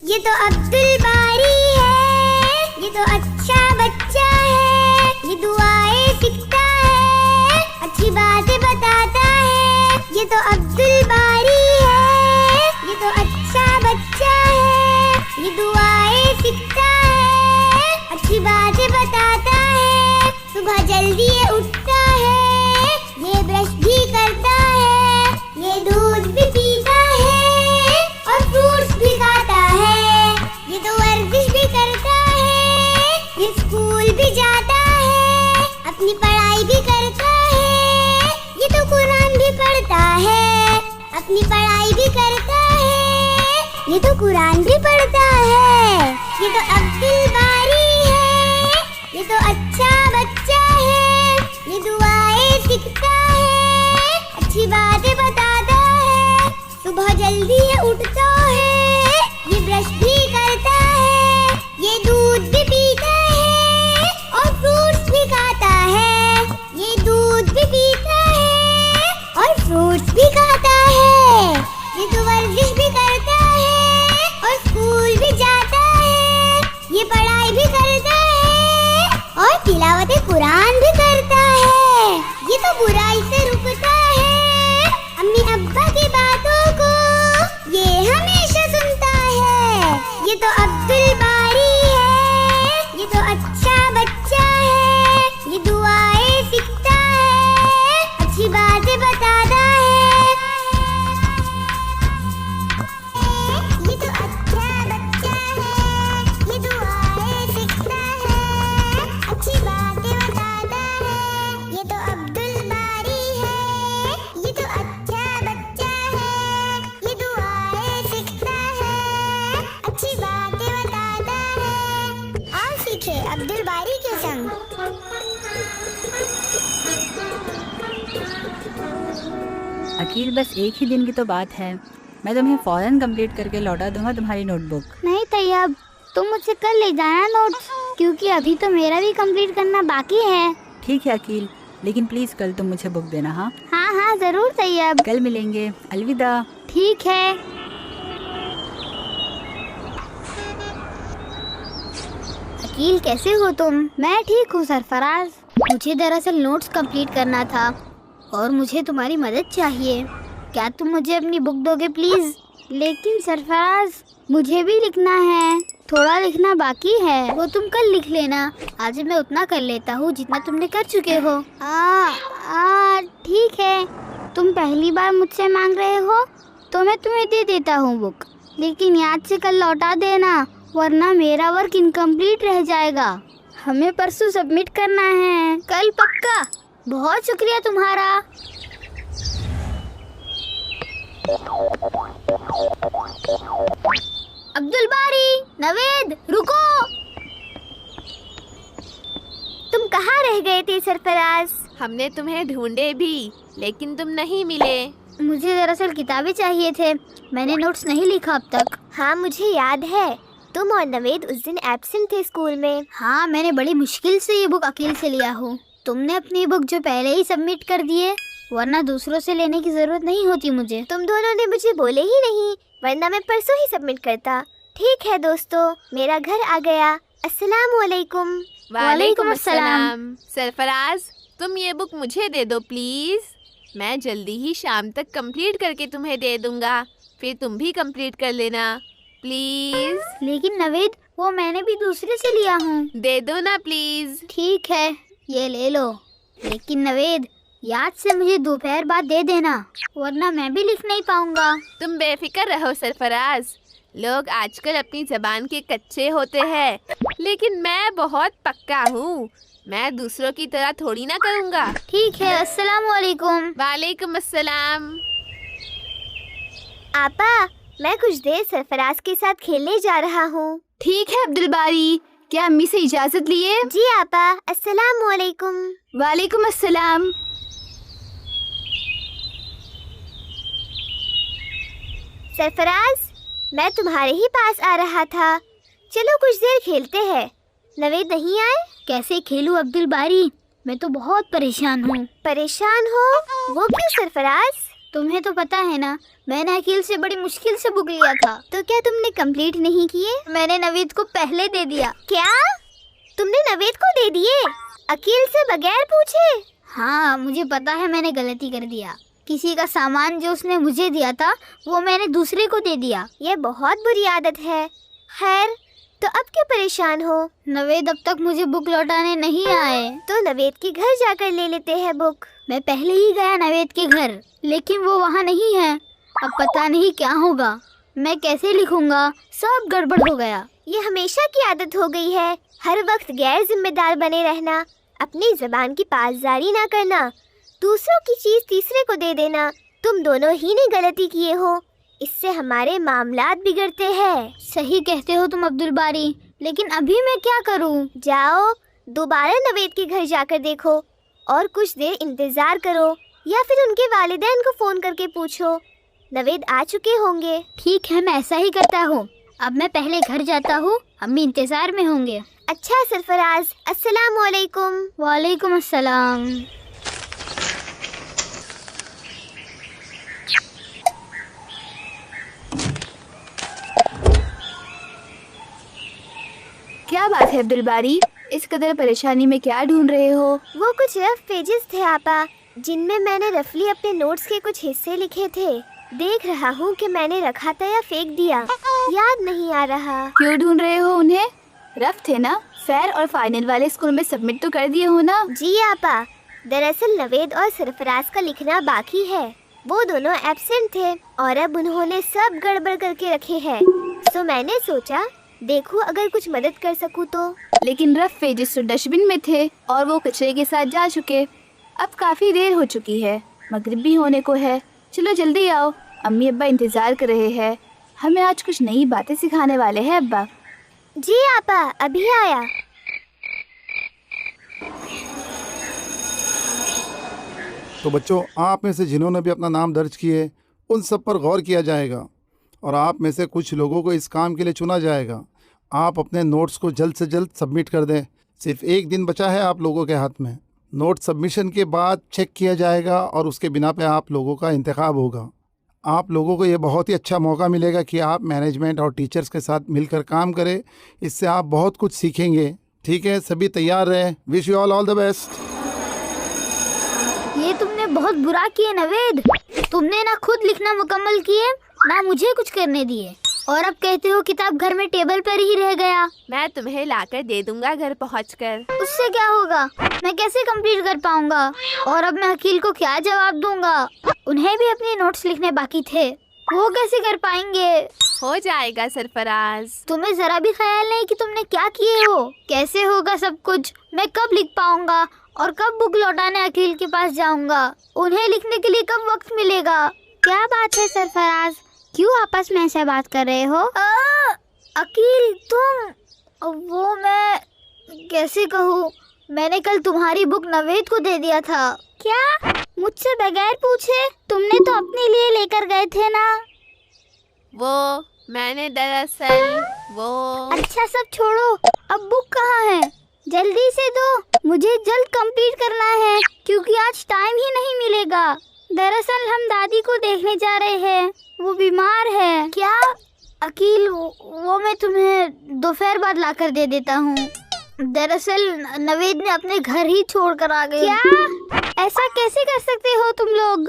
یہ تو عبد الباری ہے، یہ تو اچھا بچہ ہے، یہ دعائیں سیکھتا ہے، اچھی باتیں بتاتا ہے۔ یہ تو عبد الباری ہے، یہ تو اچھا بچہ ہے، یہ دعائیں سیکھتا ہے، اچھی باتیں بتاتا ہے۔ صبح جلدی یہ اٹھتا ہے، یہ برش بھی کرتا ہے، یہ دودھ بھی پیتا ہے اور فروٹس بھی کھاتا ہے۔ یہ تو ورزش بھی کرتا ہے، یہ اسکول بھی جاتا ہے، اپنی پڑھائی بھی کرتا ہے۔ یہ تو قرآن بھی پڑھتا ہے، اپنی پڑھائی بھی کرتا ہے، یہ تو قرآن بھی پڑھتا ہے۔ یہ تو عبد الباری ہے، یہ تو اچھا بچہ ہے، یہ دعائیں سیکھتا ہے، اچھی باتیں بتاتا ہے۔ صبح جلدی یہ اٹھتا ہے، یہ برش بھی کرتا ہے، یہ دودھ بھی پیتا ہے اور فروٹس بھی کھاتا ہے۔ یہ دودھ بھی پیتا ہے اور فروٹس بھی کھاتا ہے۔ یہ تو ورزش بھی کرتا ہے اور اسکول بھی جاتا ہے، یہ پڑھائی بھی کرتا ہے اور تلاوت قرآن بھی کرتا ہے۔ یہ تو برائی سے رکتا ہے، امی ابا کی باتوں کو یہ ہمیشہ سنتا ہے۔ یہ تو عبد الباری ہے، یہ تو اچھا بچہ ہے، یہ دعائیں سیکھتا ہے، اچھی باتیں بتاتا ہے۔ یہ تو اچھا بچہ ہے، یہ دعائیں سیکھتا ہے، اچھی باتیں بتاتا ہے۔ یہ تو عبد الباری ہے، یہ تو اچھا بچہ ہے، یہ دعائیں سیکھتا ہے، اچھی باتیں بتاتا ہے۔ اور سیکھے عبد الباری کے سنگ۔ عقیل بس ایک ہی دن کی تو بات ہے، میں تمہیں فوراً کمپلیٹ کر کے لوٹا دوں گا تمہاری نوٹ بک۔ نہیں طیب، تم مجھ سے کل لے جانا نوٹس، کیونکہ ابھی تو میرا بھی کمپلیٹ کرنا باقی ہے۔ ٹھیک ہے عقیل، لیکن پلیز کل تم مجھے بک دینا۔ ہاں ہاں ہاں ضرور طیب۔ کل ملیں گے، الوداع۔ ٹھیک ہے۔ عقیل کیسے ہو تم؟ میں ٹھیک ہوں سرفراز، مجھے دراصل نوٹس کمپلیٹ کرنا تھا اور مجھے تمہاری مدد چاہیے۔ کیا تم مجھے اپنی بک دو گے پلیز؟ لیکن سرفراز مجھے بھی لکھنا ہے، تھوڑا لکھنا باقی ہے، وہ تم کل لکھ لینا، آج میں اتنا کر لیتا ہوں جتنا تم نے کر چکے ہو۔ ٹھیک ہے، تم پہلی بار مجھ سے مانگ رہے ہو تو میں تمہیں دے دیتا ہوں بک، لیکن یاد سے کل لوٹا دینا ورنہ میرا ورک انکمپلیٹ رہ جائے گا۔ ہمیں پرسوں سبمٹ کرنا ہے، کل پکا۔ بہت شکریہ تمہارا۔ عبد الباری، نوید، رکو، تم کہاں رہ گئے تھے سرفراز؟ ہم نے تمہیں ڈھونڈے بھی لیکن تم نہیں ملے۔ مجھے دراصل کتابیں چاہیے تھے، میں نے نوٹس نہیں لکھا اب تک۔ ہاں مجھے یاد ہے، تم اور نوید اس دن ایبسنٹ تھے اسکول میں۔ ہاں میں نے بڑی مشکل سے یہ بک عقیل سے لیا ہوں۔ تم نے اپنی بک جو پہلے ہی سبمٹ کر دیے، ورنہ دوسروں سے لینے کی ضرورت نہیں ہوتی مجھے۔ تم دونوں نے مجھے بولے ہی نہیں، ورنہ میں پرسوں ہی سبمٹ کرتا۔ ٹھیک ہے دوستو، میرا گھر آ گیا۔ السلام علیکم۔ وعلیکم السلام۔ سرفراز، تم یہ بک مجھے دے دو پلیز، میں جلدی ہی شام تک کمپلیٹ کر کے تمہیں دے دوں گا، پھر تم بھی کمپلیٹ کر لینا پلیز۔ لیکن نوید، وہ میں نے بھی دوسرے سے لیا ہوں۔ دے دو نا پلیز۔ ٹھیک ہے، یہ لے لو، لیکن نوید یاد سے مجھے دوپہر بعد دے دینا ورنہ میں بھی لکھ نہیں پاؤں گا۔ تم بے فکر رہو سرفراز، لوگ آج کل اپنی زبان کے کچے ہوتے ہیں، لیکن میں بہت پکا ہوں، میں دوسروں کی طرح تھوڑی نہ کروں گا۔ ٹھیک ہے، السلام علیکم۔ وعلیکم السلام۔ آپا، میں کچھ دیر سرفراز کے ساتھ کھیلنے جا رہا ہوں۔ ٹھیک ہے عبد الباری، کیا امی سے اجازت لیے؟ جی آپا، السلام علیکم۔ وعلیکم السلام۔ سرفراز، میں تمہارے ہی پاس آ رہا تھا، چلو کچھ دیر کھیلتے ہیں۔ نوید نہیں آئے؟ کیسے کھیلوں عبد الباری، میں تو بہت پریشان ہوں۔ پریشان ہو؟ وہ کیوں سرفراز؟ तुम्हें तो पता है ना, मैंने अकील से बड़ी मुश्किल से बुक लिया था। तो क्या तुमने कंप्लीट नहीं किए? मैंने नवेद को पहले दे दिया। क्या? तुमने नवेद को दे दिए अकील से बगैर पूछे? हाँ, मुझे पता है मैंने गलती कर दिया। किसी का सामान जो उसने मुझे दिया था वो मैंने दूसरे को दे दिया। ये बहुत बुरी आदत है। खैर, तो अब क्यों परेशान हो? नवेद अब तक मुझे बुक लौटाने नहीं आए। तो नवेद के घर जाकर ले लेते हैं बुक। मैं पहले ही गया नवेद के घर, लेकिन वो वहाँ नहीं है। अब पता नहीं क्या होगा, मैं कैसे लिखूंगा, सब गड़बड़ हो गया। ये हमेशा की आदत हो गई है, हर वक्त गैर जिम्मेदार बने रहना, अपनी जबान की पासदारी ना करना, दूसरों की चीज तीसरे को दे देना। तुम दोनों ही ने गलती किए हो, इससे हमारे मामलात बिगड़ते हैं। सही कहते हो तुम अब्दुल बारी, लेकिन अभी मैं क्या करूं? जाओ दोबारा नवेद के घर जाकर देखो और कुछ देर इंतजार करो, या फिर उनके वालिदैन को फोन करके पूछो, नवेद आ चुके होंगे। ठीक है, मैं ऐसा ही करता हूँ। अब मैं पहले घर जाता हूँ, अम्मी इंतजार में होंगे। अच्छा सरफराज, अस्सलाम वालेकुम। वालेकुम अस्सलाम। क्या बात है अब्दुल बारी, इस कदर परेशानी में क्या ढूंढ रहे हो? वो कुछ रफ पेजेस थे आपा, जिनमें मैंने रफली अपने नोट्स के कुछ हिस्से लिखे थे। देख रहा हूँ कि मैंने रखा था या फेंक दिया, याद नहीं आ रहा। क्यों ढूंढ रहे हो उन्हें? रफ थे ना, फेयर और फाइनल वाले स्कूल में सबमिट तो कर दिए हो ना? जी आपा, दरअसल नवेद और सरफराज का लिखना बाकी है। वो दोनों एब्सेंट थे और अब उन्होंने सब गड़बड़ करके रखे हैं। तो मैंने सोचा देखूं अगर कुछ मदद कर सकूं तो। लेकिन रफ पेजेस तो डस्टबिन में थे और वो कचरे के साथ जा चुके। अब काफ़ी देर हो चुकी है, मगरिब भी होने को है। चलो जल्दी आओ, अम्मी अब्बा इंतज़ार कर रहे हैं। हमें आज कुछ नई बातें सिखाने वाले हैं अब्बा। जी आपा, अभी आया। तो बच्चों, आप में से जिन्होंने भी अपना नाम दर्ज किए उन सब पर गौर किया जाएगा और आप में से कुछ लोगों को इस काम के लिए चुना जाएगा। आप अपने नोट्स को जल्द से जल्द सबमिट कर दें। सिर्फ एक दिन बचा है आप लोगों के हाथ में। नोट सबमिशन के बाद चेक किया जाएगा और उसके बिना पे आप लोगों का इंतखाब होगा। आप लोगों को ये बहुत ही अच्छा मौका मिलेगा कि आप मैनेजमेंट और टीचर्स के साथ मिलकर काम करें। इससे आप बहुत कुछ सीखेंगे। ठीक है, सभी तैयार रहें। Wish you all the best. ये तुमने बहुत बुरा किया नवेद। तुमने ना खुद लिखना मुकम्मल किए, ना मुझे कुछ करने दिए, और अब कहते हो किताब घर में टेबल पर ही रह गया। मैं तुम्हें लाकर दे दूंगा घर पहुंचकर। उससे क्या होगा? मैं कैसे कंप्लीट कर पाऊंगा? और अब मैं अकील को क्या जवाब दूंगा? उन्हें भी अपने नोट्स लिखने बाकी थे, वो कैसे कर पाएंगे? हो जाएगा सरफराज। तुम्हें जरा भी ख्याल नहीं कि तुमने क्या किए हो? कैसे होगा सब कुछ? मैं कब लिख पाऊंगा और कब बुक लौटाने अकील के पास जाऊंगा? उन्हें लिखने के लिए कब वक्त मिलेगा? क्या बात है सरफराज, क्यों आपस में ऐसे बात कर रहे हो? अकील तुम? वो मैं कैसे कहूँ, मैंने कल तुम्हारी बुक नवेद को दे दिया था। क्या? मुझसे बगैर पूछे? तुमने तो अपने लिए लेकर गए थे ना? वो मैंने दरअसल वो। अच्छा सब छोड़ो, अब बुक कहाँ है? जल्दी से दो, मुझे जल्द कंप्लीट करना है क्योंकि आज टाइम ही नहीं मिलेगा। दरअसल हम दादी को देखने जा रहे हैं, वो बीमार है। क्या? अकील वो मैं तुम्हें दोपहर बाद लाकर दे देता हूँ। दरअसल नवेद ने अपने घर ही छोड़ कर आ गए। क्या? ऐसा कैसे कर सकते हो तुम लोग?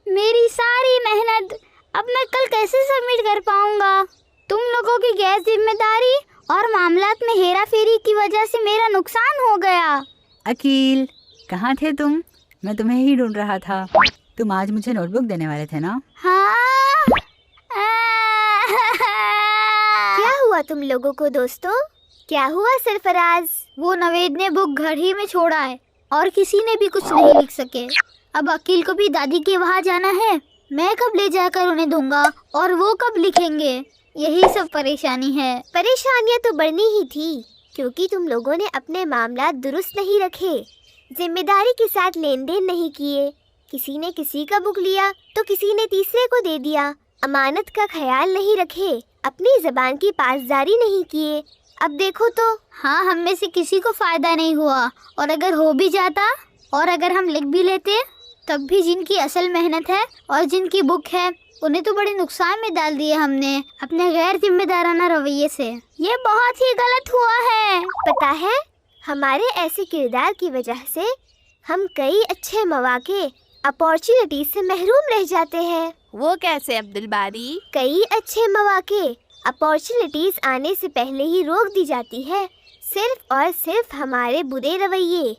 मेरी सारी मेहनत अब मैं कल कैसे सबमिट कर पाऊंगा? तुम लोगों की गैर जिम्मेदारी और मामलात में हेरा फेरी की वजह से मेरा नुकसान हो गया। अकील, कहाँ थे तुम? मैं तुम्हें ही ढूंढ रहा था। तुम आज मुझे नोटबुक देने वाले थे ना? हाँ। क्या हुआ तुम लोगों को दोस्तों? क्या हुआ सरफराज? वो नवेद ने बुक घर ही में छोड़ा है और किसी ने भी कुछ नहीं लिख सके। अब अकील को भी दादी के वहाँ जाना है, मैं कब ले जाकर उन्हें दूंगा और वो कब लिखेंगे? यही सब परेशानी है। परेशानियां तो बढ़नी ही थी क्योंकि तुम लोगों ने अपने मामलात दुरुस्त नहीं रखे, जिम्मेदारी के साथ लेन देन नहीं किए। किसी ने किसी का बुक लिया तो किसी ने तीसरे को दे दिया। अमानत का ख्याल नहीं रखे, अपनी ज़बान की पासदारी नहीं किए। अब देखो तो। हाँ, हम में से किसी को फायदा नहीं हुआ, और अगर हो भी जाता और अगर हम लिख भी लेते तब भी जिनकी असल मेहनत है और जिनकी बुक है उन्हें तो बड़े नुकसान में डाल दिए हमने अपने गैर जिम्मेदाराना रवैये से। ये बहुत ही गलत हुआ है। पता है, हमारे ऐसे किरदार की वजह से हम कई अच्छे मौके अपॉर्चुनिटी से महरूम रह जाते हैं। वो कैसे अब्दुल बारी? कई अच्छे मौके अपॉर्चुनिटीज आने से पहले ही रोक दी जाती है, सिर्फ और सिर्फ हमारे बुरे रवैये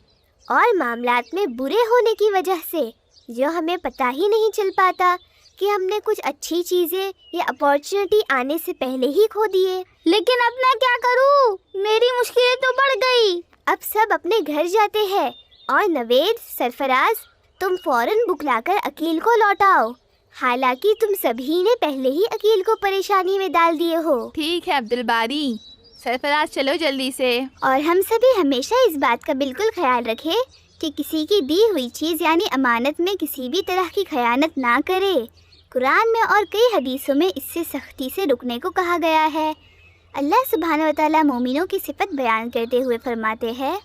और मामलात में बुरे होने की वजह से, जो हमें पता ही नहीं चल पाता कि हमने कुछ अच्छी चीज़ें या अपॉर्चुनिटी आने से पहले ही खो दिए। लेकिन अब मैं क्या करूं? मेरी मुश्किलें तो बढ़ गई। अब सब अपने घर जाते हैं और नवेद, सरफराज, तुम फौरन बुक लाकर अकील को लौटाओ। हालांकि तुम सभी ने पहले ही अकील को परेशानी में डाल दिए हो। ठीक है अब्दुल बारी। सरफराज चलो जल्दी से। और हम सभी हमेशा इस बात का बिल्कुल ख्याल रखें कि किसी की दी हुई चीज़ यानी अमानत में किसी भी तरह की खयानत ना करे। कुरान में और कई हदीसों में इससे सख्ती से रुकने को कहा गया है। अल्लाह सुब्हानहू व तआला मोमिनों की सिफत बयान करते हुए फरमाते हैं,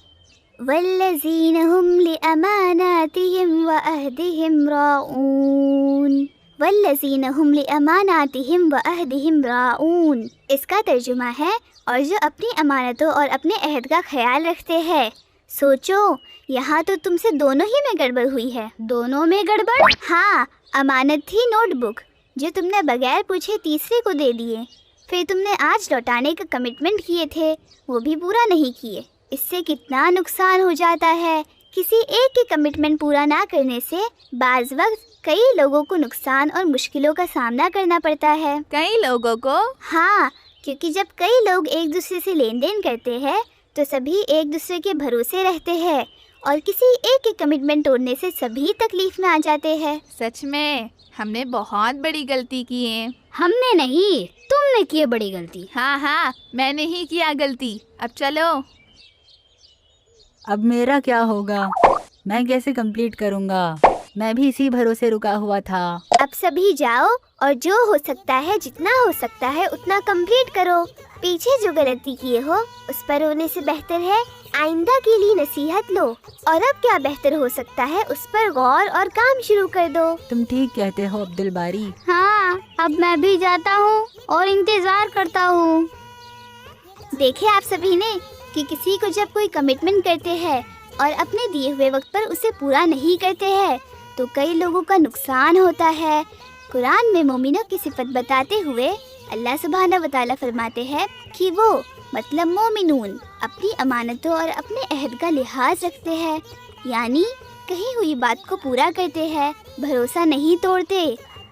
वल्लज़ीन हुम लिअमानातिहिम व अहदिहिम राऊन। वल्लज़ीन हुम लिअमानातिहिम व अहदिहिम राऊन। इसका तर्जुमा है, और जो अपनी अमानतों और अपने अहद का ख्याल रखते हैं। सोचो, यहाँ तो तुमसे दोनों ही में गड़बड़ हुई है। दोनों में गड़बड़? हाँ, अमानत थी नोटबुक जो तुमने बगैर पूछे तीसरे को दे दिए। फिर तुमने आज लौटाने का कमिटमेंट किए थे, वो भी पूरा नहीं किए। इससे कितना नुकसान हो जाता है। किसी एक के कमिटमेंट पूरा ना करने से बाज़ वक्त कई लोगों को नुकसान और मुश्किलों का सामना करना पड़ता है। कई लोगों को? हाँ, क्योंकि जब कई लोग एक दूसरे से लेन देन करते हैं तो सभी एक दूसरे के भरोसे रहते हैं, और किसी एक के कमिटमेंट तोड़ने से सभी तकलीफ में आ जाते हैं। सच में हमने बहुत बड़ी गलती की है। हमने नहीं, तुमने की बड़ी गलती। हाँ, मैंने ही किया गलती। अब चलो। अब मेरा क्या होगा? मैं कैसे कंप्लीट करूँगा? मैं भी इसी भरोसे रुका हुआ था। अब सभी जाओ और जो हो सकता है, जितना हो सकता है उतना कंप्लीट करो। पीछे जो गलती किए हो उस पर रोने से बेहतर है आइंदा के लिए नसीहत लो, और अब क्या बेहतर हो सकता है उस पर गौर और काम शुरू कर दो। तुम ठीक कहते हो अब्दुल बारी। हाँ, अब मैं भी जाता हूँ और इंतजार करता हूँ। देखे आप सभी ने कि किसी को जब कोई कमिटमेंट करते हैं और अपने दिए हुए वक्त पर उसे पूरा नहीं करते हैं तो कई लोगों का नुकसान होता है। कुरान में मोमिनों की सिफत बताते हुए अल्लाह सुब्हानहू व तआला फरमाते हैं कि वो मतलब मोमिनून अपनी अमानतों और अपने अहद का लिहाज रखते हैं, यानी कही हुई बात को पूरा करते हैं, भरोसा नहीं तोड़ते।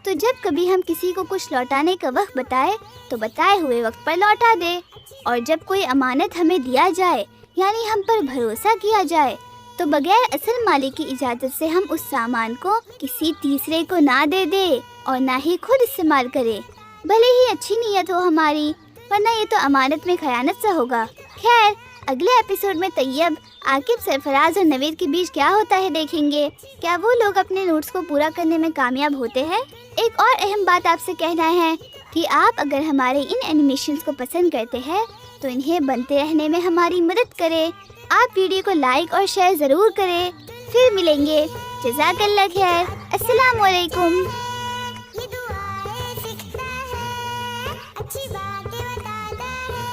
तो जब कभी हम किसी को कुछ लौटाने का वक्त बताए तो बताए हुए वक्त पर लौटा दे, और जब कोई अमानत हमें दिया जाए यानी हम पर भरोसा किया जाए तो बगैर असल मालिक की इजाज़त से हम उस सामान को किसी तीसरे को ना दे दे और ना ही खुद इस्तेमाल करे, भले ही अच्छी नीयत हो हमारी, वरना ये तो अमानत में खयानत सा होगा। खैर, अगले एपिसोड में तैयब, आकिब, सरफराज और नवीद के बीच क्या होता है देखेंगे। क्या वो लोग अपने नोट्स को पूरा करने में कामयाब होते हैं? एक और अहम बात आपसे कहना है कि आप अगर हमारे इन एनिमेशंस को पसंद करते हैं तो इन्हें बनते रहने में हमारी मदद करें। आप वीडियो को लाइक और शेयर ज़रूर करें। फिर मिलेंगे। जज़ाकल्लाह खैर। अस्सलाम वालेकुम। ये दुआएं सीखता है, अच्छी बातें बताता है,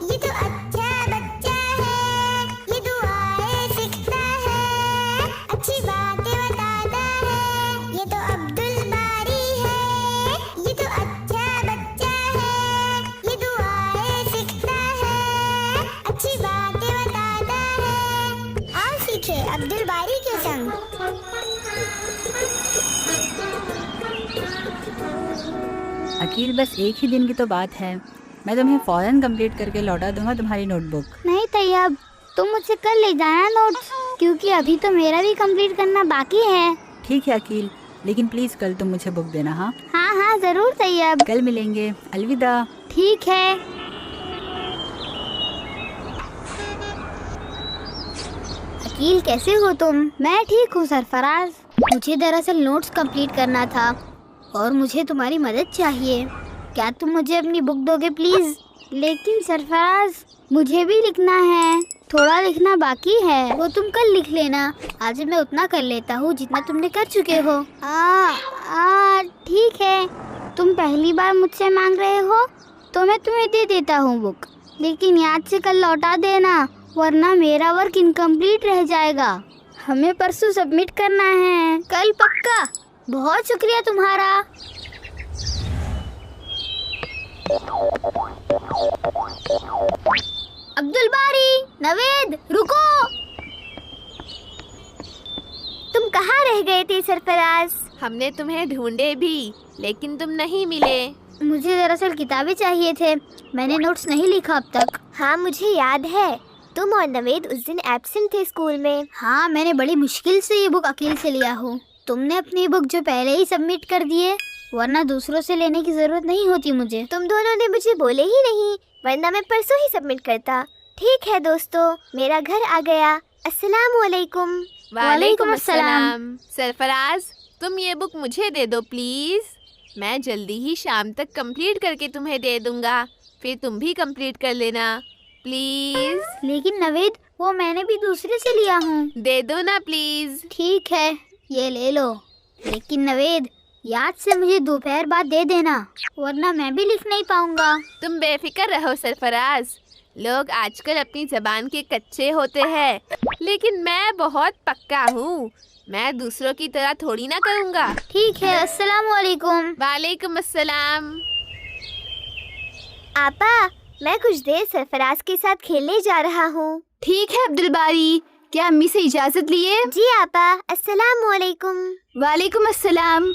ये तो अच्छा बच्चा है। ये दुआएं सीखता है, अच्छी बातें बताता है, ये तो अब्दुल बारी है। ये तो अच्छा बच्चा है, ये दुआएं सीखता है, अच्छी बातें बताता है। आओ सीखे अब्दुल बारी के संग। अकील, बस एक ही दिन की तो बात है, मैं तुम्हें फ़ौरन कंप्लीट करके लौटा दूंगा तुम्हारी नोटबुक। नहीं तैयब, तुम मुझसे कल ले जाना नोट्स, क्योंकि अभी तो मेरा भी कंप्लीट करना बाकी है। ठीक है अकील, लेकिन प्लीज़ कल तुम मुझे बुक देना। हाँ हाँ ज़रूर तैयब। कल मिलेंगे। अलविदा। ठीक है। अकील, कैसे हो तुम? मैं ठीक हूँ सरफराज। मुझे दरअसल नोट्स कंप्लीट करना था और मुझे तुम्हारी मदद चाहिए। क्या तुम मुझे अपनी बुक दोगे प्लीज? लेकिन सरफराज मुझे भी लिखना है, थोड़ा लिखना बाकी है, वो तुम कल लिख लेना। आज मैं उतना कर लेता हूँ जितना तुमने कर चुके हो। ठीक है, तुम पहली बार मुझसे मांग रहे हो तो मैं तुम्हें दे देता हूँ बुक, लेकिन याद से कल लौटा देना वरना मेरा वर्क इनकम्प्लीट रह जाएगा। हमें परसों सबमिट करना है, कल पक्का। बहुत शुक्रिया तुम्हारा। अब्दुल बारी, नवेद, रुको। तुम कहाँ रह गए थे सरफराज? हमने तुम्हें ढूंढे भी लेकिन तुम नहीं मिले। मुझे दरअसल किताबें चाहिए थे, मैंने नोट्स नहीं लिखा अब तक। हाँ मुझे याद है, तुम और नवेद उस दिन एब्सेंट थे स्कूल में। हाँ, मैंने बड़ी मुश्किल से ये बुक अकेले से लिया हूँ। तुमने अपनी बुक जो पहले ही सबमिट कर दिए, वरना दूसरों से लेने की जरूरत नहीं होती मुझे। तुम दोनों ने मुझे बोले ही नहीं, वरना मैं परसों ही सबमिट करता। ठीक है दोस्तों, मेरा घर आ गया। अस्सलाम वालेकुम। वालेकुम अस्सलाम। सरफराज, तुम ये बुक मुझे दे दो प्लीज। मैं जल्दी ही शाम तक कंप्लीट करके तुम्हें दे दूंगा, फिर तुम भी कंप्लीट कर लेना प्लीज। लेकिन नवेद, वो मैंने भी दूसरे से लिया हूँ। दे दो ना प्लीज। ठीक है, ये ले लो, लेकिन नवेद याद से मुझे दोपहर बाद दे देना, वरना मैं भी लिख नहीं पाऊंगा। तुम बेफिक्र रहो सरफराज, लोग आजकल अपनी जबान के कच्चे होते हैं, लेकिन मैं बहुत पक्का हूँ। मैं दूसरों की तरह थोड़ी ना करूँगा। ठीक है, अस्सलाम वालेकुम। वालेकुम अस्सलाम। आपा, मैं कुछ देर सरफराज के साथ खेलने जा रहा हूँ। ठीक है अब्दुल बारी, क्या अम्मी से इजाजत लिए? जी आपा, अस्सलाम वालेकुम। वालेकुम अस्सलाम।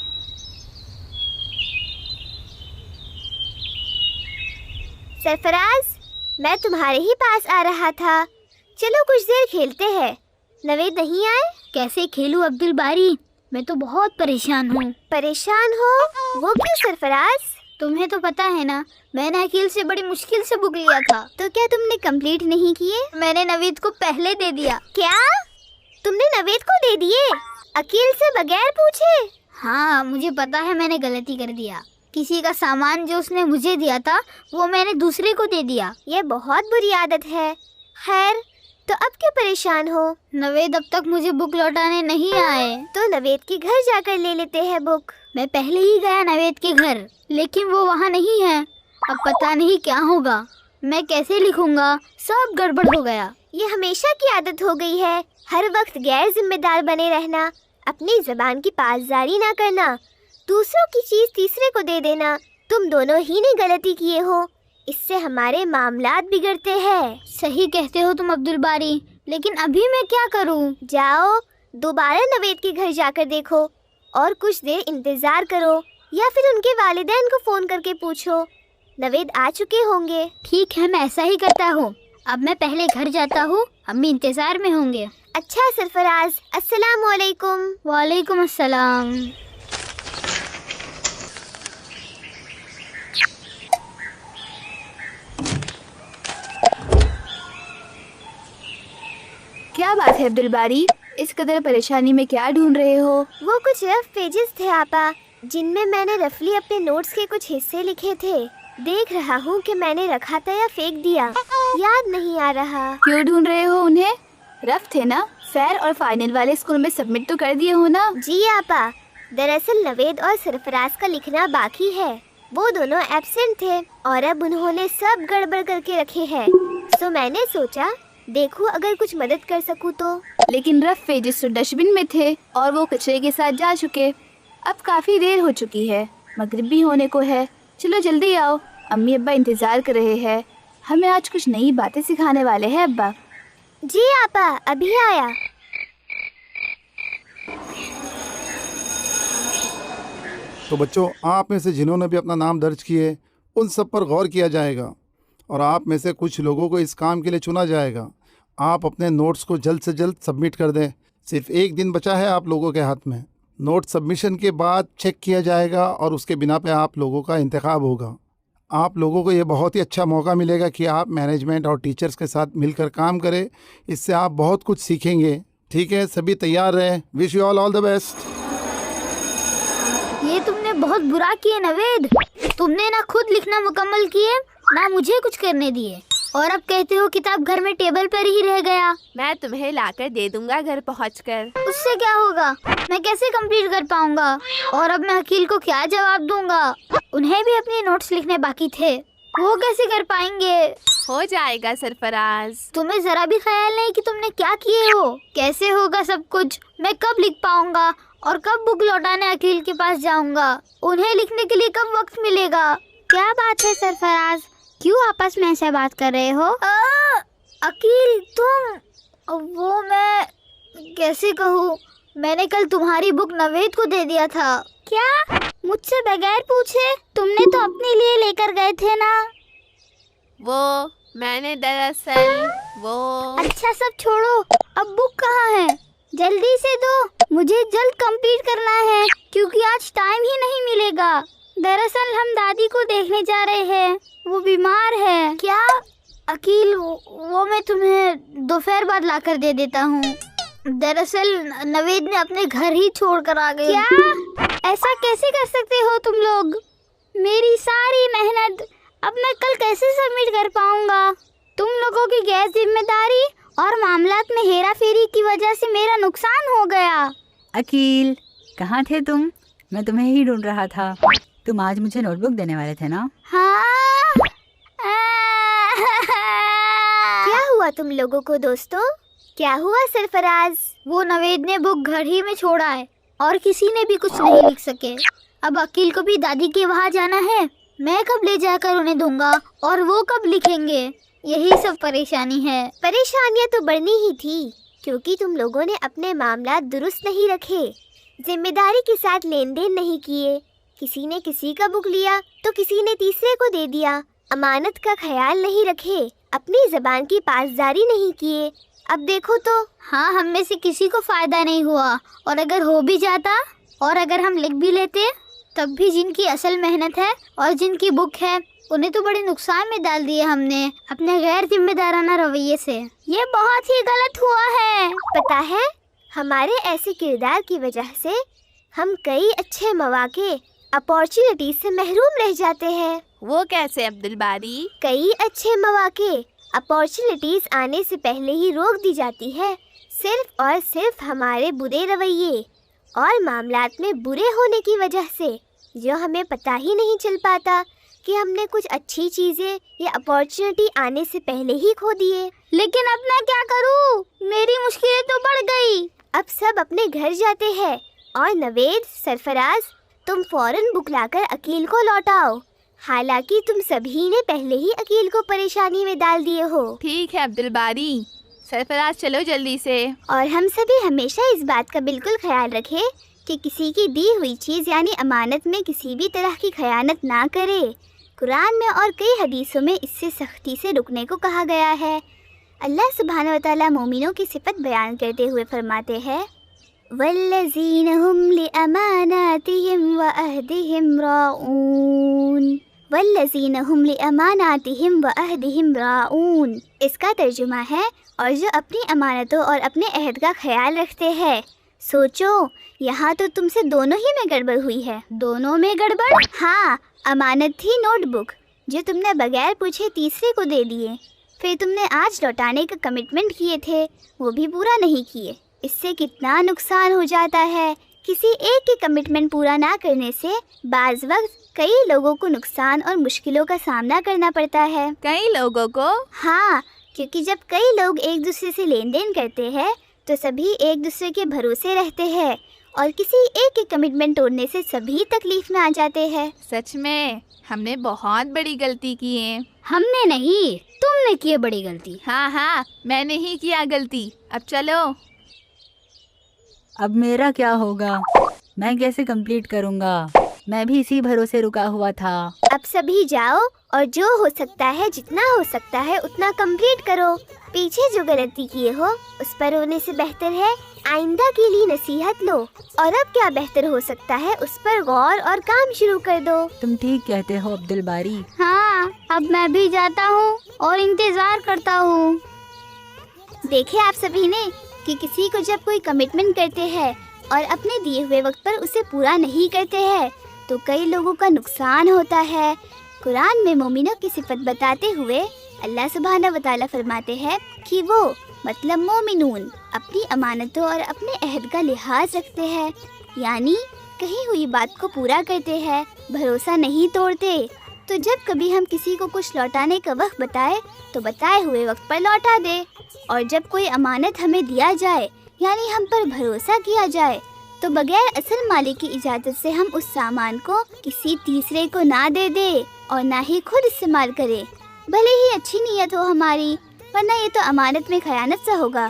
सरफराज, मैं तुम्हारे ही पास आ रहा था, चलो कुछ देर खेलते हैं। नवेद नहीं आए? कैसे खेलूं अब्दुल बारी, मैं तो बहुत परेशान हूँ। परेशान हो? वो क्यों सरफराज? तुम्हें तो पता है ना, मैंने अकील से बड़ी मुश्किल से बुक लिया था। तो क्या तुमने कंप्लीट नहीं किए? मैंने नवीद को पहले दे दिया। क्या तुमने नवेद को दे दिए, अकील से बगैर पूछे? हाँ, मुझे पता है मैंने गलती कर दिया। किसी का सामान जो उसने मुझे दिया था वो मैंने दूसरे को दे दिया। ये बहुत बुरी आदत है। खैर, तो अब क्यों परेशान हो? नवेद अब तक मुझे बुक लौटाने नहीं आए। तो नवेद के घर जाकर ले लेते हैं बुक। मैं पहले ही गया नवेद के घर, लेकिन वो वहाँ नहीं है। अब पता नहीं क्या होगा, मैं कैसे लिखूंगा, सब गड़बड़ हो गया। ये हमेशा की आदत हो गई है, हर वक्त गैर जिम्मेदार बने रहना, अपनी जबान की पासदारी ना करना, दूसरों की चीज तीसरे को दे देना। तुम दोनों ही ने गलती किए हो, इससे हमारे मामलात बिगड़ते हैं। सही कहते हो तुम अब्दुल बारी, लेकिन अभी मैं क्या करूं? जाओ, दोबारा नवेद के घर जाकर देखो और कुछ देर इंतजार करो, या फिर उनके वालिदैन को फोन करके पूछो, नवेद आ चुके होंगे। ठीक है, मैं ऐसा ही करता हूँ। अब मैं पहले घर जाता हूँ, अम्मी इंतजार में होंगे। अच्छा सरफराज, अस्सलाम वालेकुम। वालेकुम अस्सलाम। क्या बात है अब्दुल बारी, इस कदर परेशानी में क्या ढूंढ रहे हो? वो कुछ रफ पेजेस थे आपा, जिनमें मैंने रफली अपने नोट्स के कुछ हिस्से लिखे थे। देख रहा हूँ कि मैंने रखा था या फेंक दिया, याद नहीं आ रहा। क्यों ढूंढ रहे हो उन्हें? रफ थे ना, फेयर और फाइनल वाले स्कूल में सबमिट तो कर दिए हो ना? जी आपा, दरअसल नवेद और सरफराज का लिखना बाकी है। वो दोनों एब्सेंट थे और अब उन्होंने सब गड़बड़ करके रखे हैं, तो मैंने सोचा देखूं अगर कुछ मदद कर सकूं तो। लेकिन रफ पेजेस तो डस्टबिन में थे और वो कचरे के साथ जा चुके। अब काफ़ी देर हो चुकी है, मगरिब भी होने को है। चलो जल्दी आओ, अम्मी अब्बा इंतज़ार कर रहे हैं। हमें आज कुछ नई बातें सिखाने वाले हैं अब्बा। जी आपा, अभी आया। तो बच्चों, आप में से जिन्होंने भी अपना नाम दर्ज किए उन सब पर गौर किया जाएगा और आप में से कुछ लोगों को इस काम के लिए चुना जाएगा। आप अपने नोट्स को जल्द से जल्द सबमिट कर दें। सिर्फ एक दिन बचा है आप लोगों के हाथ में। नोट सबमिशन के बाद चेक किया जाएगा और उसके बिना पे आप लोगों का इंतखाब होगा। आप लोगों को ये बहुत ही अच्छा मौका मिलेगा कि आप मैनेजमेंट और टीचर्स के साथ मिलकर काम करें। इससे आप बहुत कुछ सीखेंगे। ठीक है, सभी तैयार रहें। Wish you all the best. ये तुमने बहुत बुरा किया नवेद, तुमने ना खुद लिखना मुकम्मल किए ना मुझे कुछ करने दिए, और अब कहते हो किताब घर में टेबल पर ही रह गया। मैं तुम्हें लाकर दे दूंगा घर पहुंचकर। उससे क्या होगा? मैं कैसे कंप्लीट कर पाऊंगा? और अब मैं अकील को क्या जवाब दूंगा? उन्हें भी अपने नोट्स लिखने बाकी थे, वो कैसे कर पाएंगे? हो जाएगा सरफराज। तुम्हें जरा भी ख्याल नहीं कि तुमने क्या किए हो? कैसे होगा सब कुछ? मैं कब लिख पाऊंगा और कब बुक लौटाने अकील के पास जाऊंगा? उन्हें लिखने के लिए कब वक्त मिलेगा? क्या बात है सरफराज, क्यों आपस में ऐसे बात कर रहे हो? अकील तुम, वो मैं कैसे कहूँ, मैंने कल तुम्हारी बुक नवेद को दे दिया था। क्या? मुझसे बगैर पूछे? तुमने तो अपने लिए लेकर गए थे ना? वो मैंने दरअसल वो अच्छा सब छोड़ो, अब बुक कहाँ है? जल्दी से दो, मुझे जल्द कंप्लीट करना है क्योंकि आज टाइम ही नहीं मिलेगा। दरअसल हम दादी को देखने जा रहे हैं, वो बीमार है। क्या? अकील वो मैं तुम्हें दोपहर बाद लाकर दे देता हूँ। दरअसल नवेद ने अपने घर ही छोड़ कर आ गए। क्या? ऐसा कैसे कर सकते हो तुम लोग? मेरी सारी मेहनत अब मैं कल कैसे सबमिट कर पाऊंगा? तुम लोगों की गैर जिम्मेदारी और मामलात में हेरा फेरी की वजह से मेरा नुकसान हो गया। अकील, कहाँ थे तुम? मैं तुम्हें ही ढूंढ रहा था। तुम आज मुझे नोटबुक देने वाले थे ना? हाँ। क्या हुआ तुम लोगों को दोस्तों? क्या हुआ सरफराज? वो नवेद ने बुक घर ही में छोड़ा है और किसी ने भी कुछ नहीं लिख सके। अब अकील को भी दादी के वहाँ जाना है, मैं कब ले जाकर उन्हें दूंगा और वो कब लिखेंगे? यही सब परेशानी है। परेशानियाँ तो बढ़नी ही थी क्योंकि तुम लोगों ने अपने मामला दुरुस्त नहीं रखे, जिम्मेदारी के साथ लेन देन नहीं किए। किसी ने किसी का बुक लिया तो किसी ने तीसरे को दे दिया। अमानत का ख्याल नहीं रखे, अपनी ज़बान की पासदारी नहीं किए। अब देखो तो। हाँ, हम में से किसी को फ़ायदा नहीं हुआ, और अगर हो भी जाता और अगर हम लिख भी लेते तब भी जिनकी असल मेहनत है और जिनकी बुक है उन्हें तो बड़े नुकसान में डाल दिए हमने अपने गैर जिम्मेदाराना रवैये से। ये बहुत ही गलत हुआ है। पता है, हमारे ऐसे किरदार की वजह से हम कई अच्छे मौके अपॉर्चुनिटी से महरूम रह जाते हैं। वो कैसे अब्दुल बारी? कई अच्छे मौके अपॉर्चुनिटीज आने से पहले ही रोक दी जाती है, सिर्फ और सिर्फ हमारे बुरे रवैये और मामलात में बुरे होने की वजह से, जो हमें पता ही नहीं चल पाता कि हमने कुछ अच्छी चीज़ें या अपॉर्चुनिटी आने से पहले ही खो दिए। लेकिन अब मैं क्या करूं? मेरी मुश्किलें तो बढ़ गई। अब सब अपने घर जाते हैं और नवेद, सरफराज, तुम फौरन बुक लाकर अकील को लौटाओ। हालांकि तुम सभी ने पहले ही अकील को परेशानी में डाल दिए हो। ठीक है अब्दुल बारी। सरफराज चलो जल्दी से। और हम सभी हमेशा इस बात का बिल्कुल ख्याल रखें कि किसी की दी हुई चीज़ यानी अमानत में किसी भी तरह की खयानत ना करे। कुरान में और कई हदीसों में इससे सख्ती से रुकने को कहा गया है। अल्लाह सुब्हानहू व तआला मोमिनों की सिफत बयान करते हुए फरमाते हैं, वल्लज़ीना हुम लिअमानातिहिम व अहदिहिम राऊन। वल्लज़ीना हुम लिअमानातिहिम व अहदिहिम राऊन। इसका तर्जुमा है, और जो अपनी अमानतों और अपने अहद का ख्याल रखते हैं। सोचो, यहाँ तो तुमसे दोनों ही में गड़बड़ हुई है। दोनों में गड़बड़? हाँ, अमानत थी नोटबुक जो तुमने बगैर पूछे तीसरे को दे दिए। फिर तुमने आज लौटाने का कमिटमेंट किए थे, वो भी पूरा नहीं किए। इससे कितना नुकसान हो जाता है। किसी एक के कमिटमेंट पूरा ना करने से बाज़ वक्त कई लोगों को नुकसान और मुश्किलों का सामना करना पड़ता है। कई लोगों को? हाँ, क्योंकि जब कई लोग एक दूसरे से लेन देन करते हैं तो सभी एक दूसरे के भरोसे रहते हैं, और किसी एक के कमिटमेंट तोड़ने से सभी तकलीफ में आ जाते हैं। सच में हमने बहुत बड़ी गलती की है। हमने नहीं, तुमने की बड़ी गलती। हाँ, मैंने ही किया गलती। अब चलो। अब मेरा क्या होगा? मैं कैसे कंप्लीट करूँगा? मैं भी इसी भरोसे रुका हुआ था। अब सभी जाओ और जो हो सकता है, जितना हो सकता है उतना कंप्लीट करो। पीछे जो गलती किए हो उस पर रोने से बेहतर है आइंदा के लिए नसीहत लो, और अब क्या बेहतर हो सकता है उस पर गौर और काम शुरू कर दो। तुम ठीक कहते हो अब्दुल बारी। हाँ, अब मैं भी जाता हूँ और इंतजार करता हूँ। देखे आप सभी ने कि किसी को जब कोई कमिटमेंट करते हैं और अपने दिए हुए वक्त पर उसे पूरा नहीं करते हैं तो कई लोगों का नुकसान होता है, قرآن میں مومنوں کی صفت بتاتے ہوئے اللہ سبحانہ و تعالیٰ فرماتے ہیں کہ وہ مطلب مومنون اپنی امانتوں اور اپنے عہد کا لحاظ رکھتے ہیں، یعنی کہی ہوئی بات کو پورا کرتے ہیں، بھروسہ نہیں توڑتے۔ تو جب کبھی ہم کسی کو کچھ لوٹانے کا وقت بتائے تو بتائے ہوئے وقت پر لوٹا دے، اور جب کوئی امانت ہمیں دیا جائے یعنی ہم پر بھروسہ کیا جائے تو بغیر اصل مالک کی اجازت سے ہم اس سامان کو کسی تیسرے کو نہ دے دے اور نہ ہی خود استعمال کرے، بھلے ہی اچھی نیت ہو ہماری، ورنہ یہ تو امانت میں خیانت سا ہوگا۔